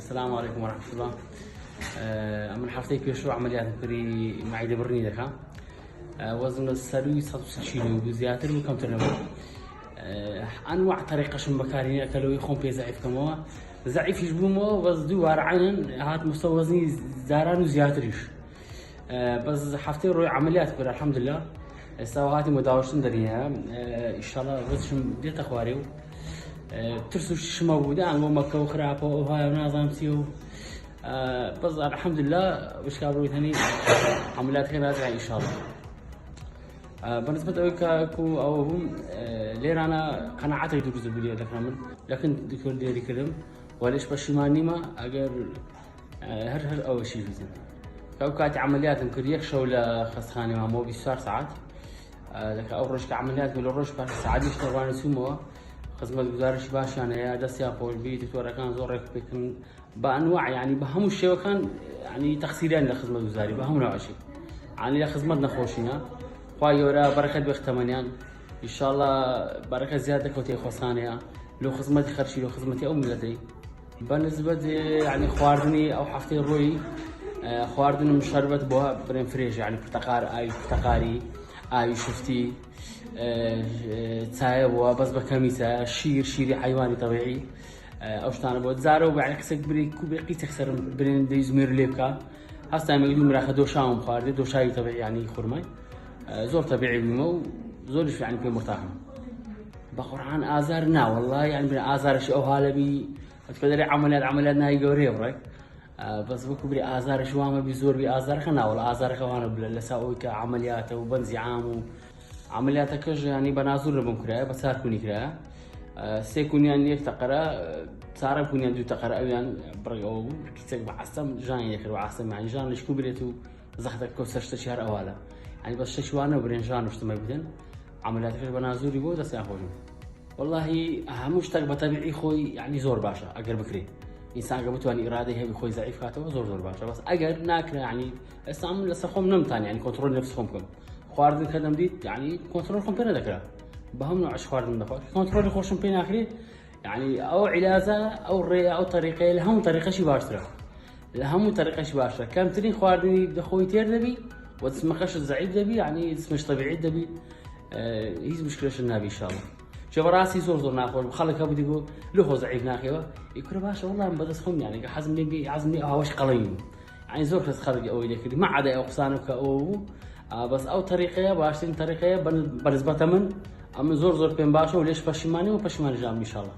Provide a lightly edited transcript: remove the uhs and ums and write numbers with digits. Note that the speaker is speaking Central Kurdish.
السلام عليكم ورحمة الله. من حفتي بيشو عمليات كري معدة برني ذكا. وزن السروي 160 كيلو بزيادة وكم ترنبه. أنواع طريقة شن بكارين أكلوا يخون في ضعيف كموا. ضعيف يجبومه بس دوار عينن هات مستوى وزني زاران وزيادريش. بس حفتي روي عمليات كري الحمد لله. استوى مداوشتن دريها. إن شاء الله بس شم ديت أخواريو. ترسو شش موجودة عن مكة وخرافة وهاي ونظام سيو. بس الحمد لله وش كابروي ثاني عمليات كنا زي إن شاء الله. بالنسبة لكو أو هم لير أنا قناعتي يدرس بلي لكن دكتور ديري كلام وليش بشيماني ما أجر هر أول شيء فيزن. كوكات عمليات مكريك شغل خصخاني ما مو بيصير ساعات. لك أول رش كعمليات من الرش بس ساعات يشتغلون سموه. خدمة گزارش باش يعني دستي أقول بيت تورا كان زورك بكن بأنواع يعني بهم الشيء وكان يعني تقصيرين لخدمة گزاري بهم نوع شيء يعني لخدمتنا خوشينا خواي ورا بركة بختمانيان إن شاء الله بركة زيادة كوتي خوصانيا لو خدمتي خرشي لو خدمتي أم لدي بالنسبة يعني خواردني أو حفتي روي خواردني مشربة بوها برين فريش يعني برتقاري آي شفتي تايب بس بكميسة شيري حيواني طبيعي أوشتانا بود زارو يعني كسك بري كوبي تخسر برين ديزمير ليبكا هسه ما يقولون راح دوشاهم خارج دوشاي طبيعي يعني خرماي زور طبيعي بمو زورش يعني في مرتاحة بقرعان آزارنا والله يعني من آزار شيء أو هالبي تقدر عملياتنا هي جوري براي بس بكو بري آزار شو عمل بيزور بآزار خنا ولا آزار خوانا بلا لساوي كعمليات وبنزي عام عملياتك يعني بنازور بمكرة بس هاركوني كرا سيكون يعني يفتقرا صار يكون يعني تقرا يعني برجعوا كيسك بعصم جان يخر وعصم يعني جان ليش كبريتو زختك كوسشت شهر أولا يعني بس شوانه وبرين جان وش تما بدن عملياتك بنازور يبود بس ياخذون والله أهمش تك بطبيعي خوي يعني زور باشا أقرب بكري إنسان قبته أن إرادة هي بخوي ضعيف كاتو زور باشا بس أقر ناكر يعني استعمل لسخهم نمتان يعني كنترول نفسهم كم خواردن كدم ديت يعني كنترول خم بينا ذكره بهم نوع خواردن دخل كنترول خوشم بينا آخره يعني أو علاجة أو ريا أو طريقة لهم طريقة شي باشرة لهم طريقة شي باشرة كم ترين خواردني دخوي تير دبي وتسمخش الزعيب دبي يعني اسمش طبيعي دبي هي مشكلة النبي إن شاء الله شوف راسي زور ناخذ خلك أبو يقول له زعيب ناخذه يقول باشا والله بدس خم يعني حزمني عزمني هواش قليل يعني زور خلق أو يلك ما عدا أقصانك أو بس أو طريقة باشتري طريقة بالنسبة من أما زور بين باشا وليش بشيماني وبشيماني جام إن شاء الله.